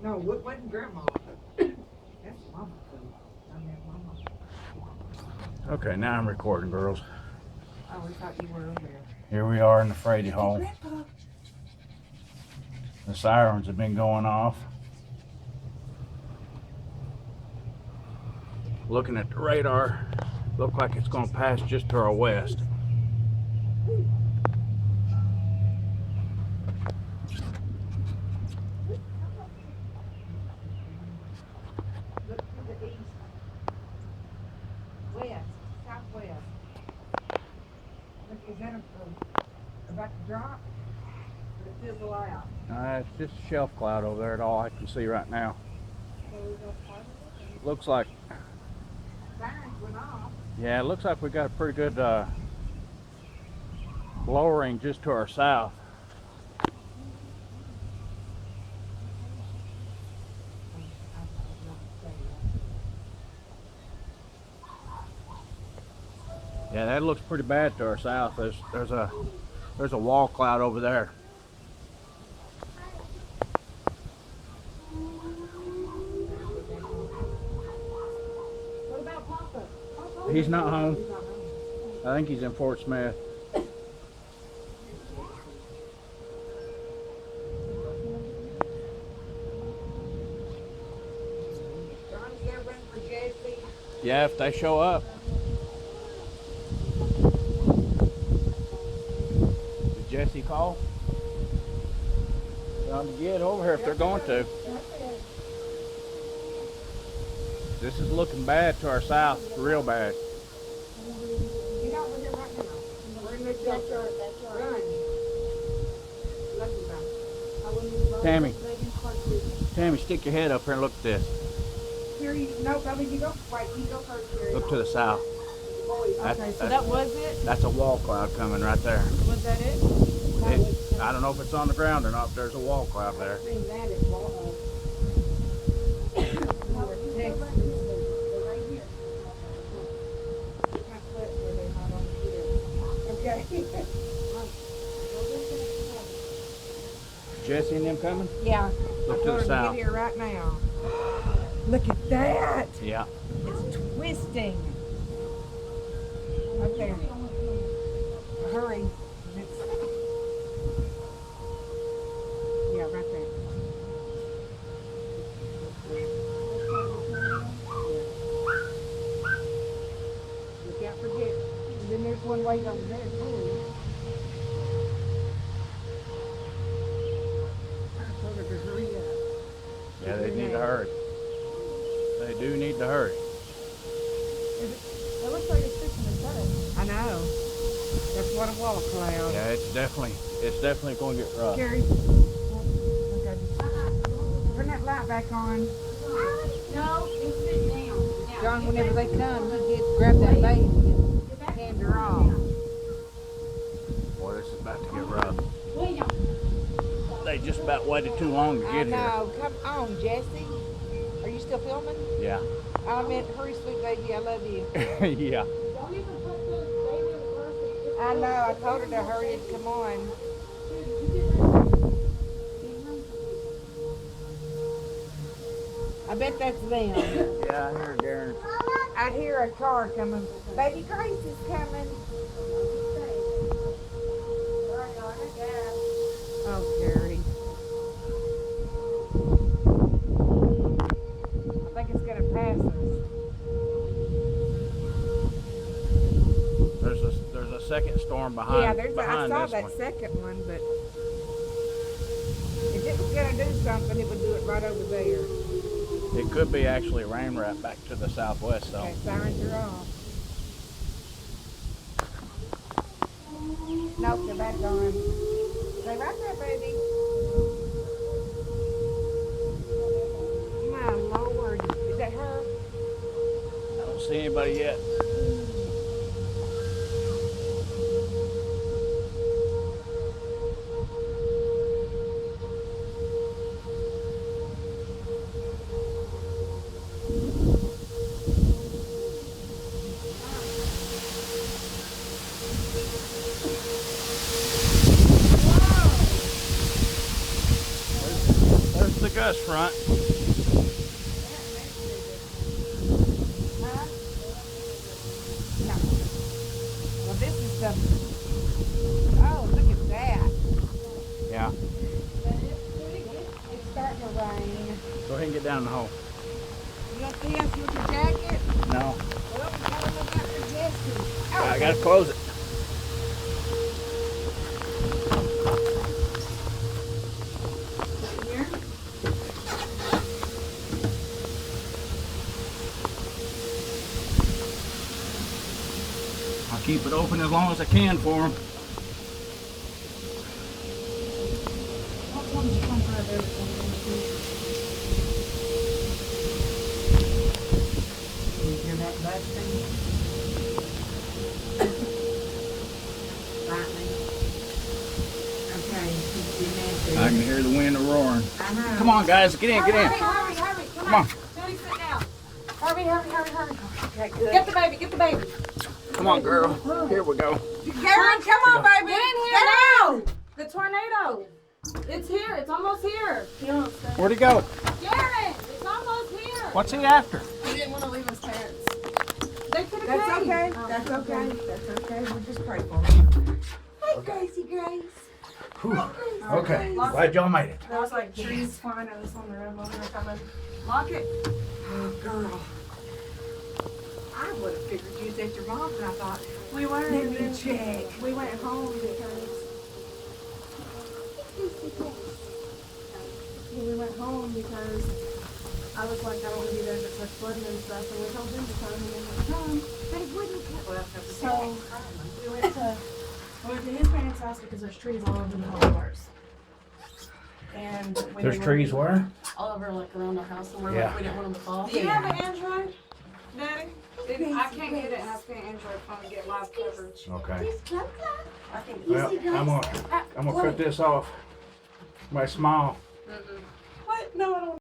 No, it wasn't Grandma. That's Mama food. I met Mama. Okay, now I'm recording, girls. I always thought you were over there. Here we are in the Frady home. Grandpa. The sirens have been going off. Looking at the radar, look like it's going to pass just to our west. Look to the east. West. Southwest. Look, is that about to drop? Or it fizzle out? It's just a shelf cloud over there. That's all I can see right now. Looks like, Sirens went off. yeah, it looks like we got a pretty good lowering just to our south. Yeah, that looks pretty bad to our south. There's a wall cloud over there. What about Papa? He's not home. He's not home. I think he's in Fort Smith. John's there running for Jesse. Yeah, if they show up. Did Jesse call? Tell them to get over here if they're going to. This is looking bad to our south, real bad. Get over here right now. We're in the shelter. Run. Lucky Tammy, Tammy, stick your head up here and look at this. Here, no, Bubba, you go. Wait, you go first. Here. Look to the south. Okay, so that was it? That's a wall cloud coming right there. Was that it? I don't know if it's on the ground or not, but there's a wall cloud there. Seen that at Texas. Okay. Jesse and them coming? Yeah. Look I to told the her south. get here right now. Look at that. Yeah. It's twisting. Okay. Hurry. Yeah, right there. Look out for Dick. And then there's one way over there too. I told her to hurry up. Yeah, they need to hurry. They do need to hurry. It looks like it's fixing to turn. I know. That's what a wall cloud. Yeah, it's definitely going to get rough. Gary. Okay. Turn that light back on. No, it's sitting down. John, whenever they come, you get grab that baby and hand her off. Boy, this is about to get rough. William, They just about waited too long to I get here. know. Come on, Jesse. Are you still filming? Yeah. I meant, hurry, sweet baby. I love you. Yeah. don't even put the baby in the first. I know. I told her to hurry and come on. I bet that's them. Yeah, I hear Darren. I hear a car coming. Baby Grace is coming. Oh, Gary. I think it's gonna pass us. There's a second storm behind. Yeah, I behind saw this that one. second one, but if it was gonna do something, it would do it right over there. It could be actually a rain wrap back to the southwest though. Okay, sirens are off. Nope, they're back on. Stay right there, baby. My Lord. Is that her? I don't see anybody yet. There's the Gus front. Huh? No. Well, this is the. Oh, look at that. Yeah. It's starting to rain. Go ahead and get down in the hole. You gonna see us with your jacket? No. Well, we gotta look out for Jesse. I gotta close it. Here. I'll keep it open as long as I can for him. What one did you come out of everything? You hear that busting? Lightning. Okay, you I can hear the wind roaring. I know. Come on, guys, get in, get in. Hurry. Come on. Jody, sit down. Hurry. Okay, good. Get the baby. Come on, girl. Here we go. Karen, come on, baby. Get in here Get now. out. The tornado. It's here. It's almost here. Where'd he go? Garrett, it's almost here. What's he after? He didn't want to leave his parents. They could have That's came. okay. Oh. That's okay. That's okay. We'll just pray for him. Hey, Gracie Grace. Okay, glad y'all made it. There was like trees flying at us on the road while we were coming. Lock it. Oh, girl. I would have figured you was at your mom's, and I thought, We were. let me check. We went home because. We went home because I was like, I don't want to be there if it's like flooding and stuff, and we told them to come, and they went home. They wouldn't. Well, So we went to his parents' house because there's trees all over the whole ours. And we There's didn't trees want where? all over like around our house, and we're Yeah. like, we didn't want them to fall. Do you have an Android, Daddy? I can't get it. I have to get an Android phone to get live coverage. Okay. I can. Well, I'm gonna cut this off. My smile. What? No, I don't.